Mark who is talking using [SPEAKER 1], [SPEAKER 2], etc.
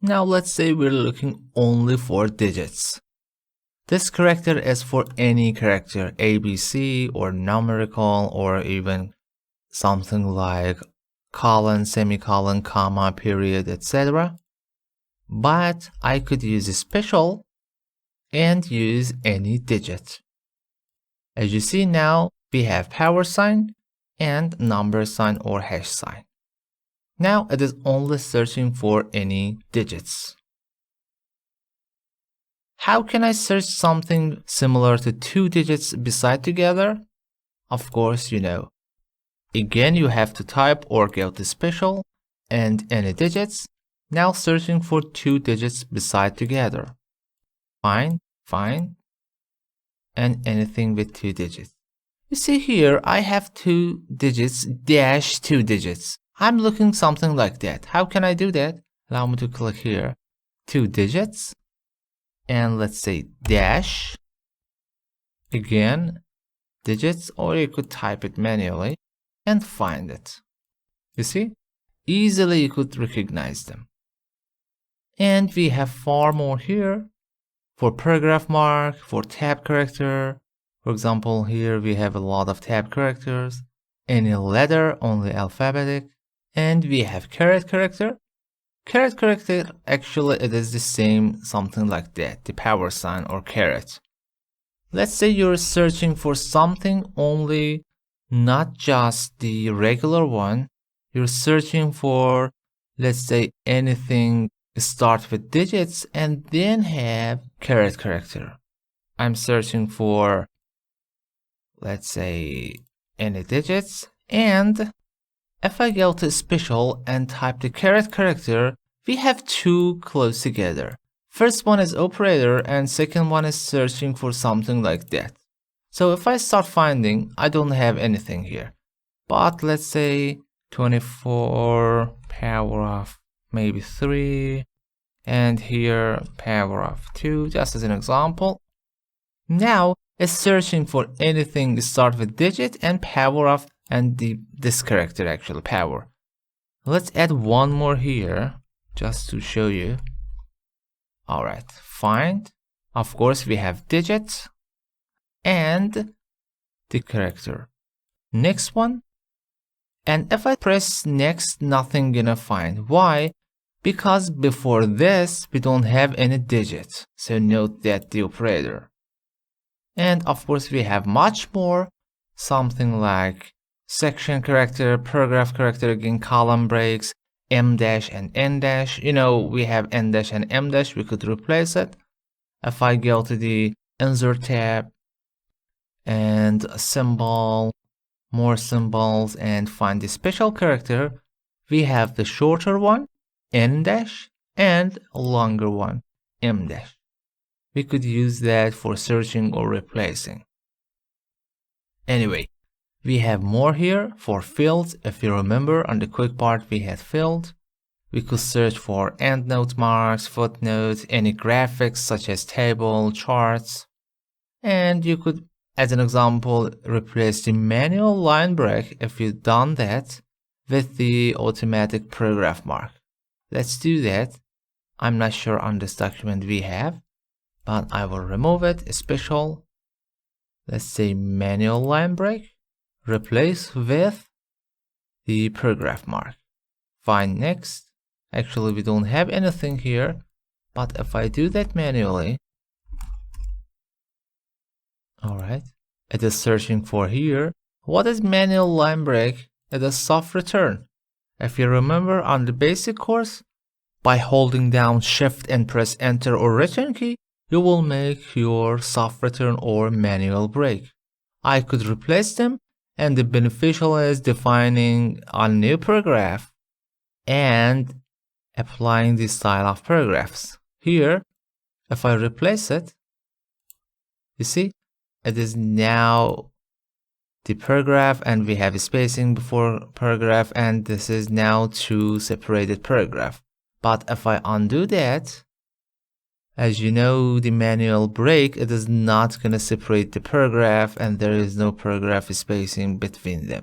[SPEAKER 1] Now let's say we're looking only for digits. This character is for any character, ABC or numerical or even something like colon, semicolon, comma, period, etc. But I could use a special and use any digit. As you see now, we have power sign and number sign or hash sign. Now it is only searching for any digits. How can I search something similar to two digits beside together? Of course, you know. Again, you have to type or go to special and any digits. Now searching for two digits beside together. Find, and anything with two digits. You see here, I have two digits dash two digits. I'm looking something like that. How can I do that? Allow me to click here. Two digits. And let's say dash. Again, digits, or you could type it manually and find it. You see? Easily you could recognize them. And we have far more here. For paragraph mark, for tab character. For example, here we have a lot of tab characters. Any letter, only alphabetic. And we have caret character. Caret character, actually it is the same, something like that, the power sign or caret. Let's say you're searching for something only, not just the regular one. You're searching for, let's say, anything start with digits and then have caret character. I'm searching for, let's say, any digits, and if I go to special and type the caret character, we have two close together. First one is operator and second one is searching for something like that. So if I start finding, I don't have anything here. But let's say 24 power of maybe 3 and here power of 2, just as an example. Now it's searching for anything start with digit and power of and this character actually power. Let's add one more here just to show you. Alright, find. Of course we have digits and the character. Next one. And if I press next, nothing gonna find. Why? Because before this we don't have any digit. So note that the operator. And of course we have much more. Something like section character, paragraph character, again column breaks, M dash and N dash. You know, we have N dash and M dash, we could replace it. If I go to the insert tab and a symbol, more symbols, and find the special character, we have the shorter one, N dash, and a longer one, M dash. We could use that for searching or replacing. Anyway, we have more here for fields. If you remember, on the quick part we had field. We could search for endnote marks, footnotes, any graphics such as table, charts. And you could, as an example, replace the manual line break if you've done that with the automatic paragraph mark. Let's do that. I'm not sure on this document we have, but I will remove it, special. Let's say manual line break. Replace with the paragraph mark. Find next. Actually, we don't have anything here, but if I do that manually, alright, it is searching for here. What is manual line break? It is soft return. If you remember on the basic course, by holding down shift and press enter or return key, you will make your soft return or manual break. I could replace them. And the beneficial is defining a new paragraph and applying the style of paragraphs. Here, if I replace it, you see, it is now the paragraph and we have a spacing before paragraph and this is now two separated paragraph. But if I undo that, as you know, the manual break, it is not going to separate the paragraph and there is no paragraph spacing between them.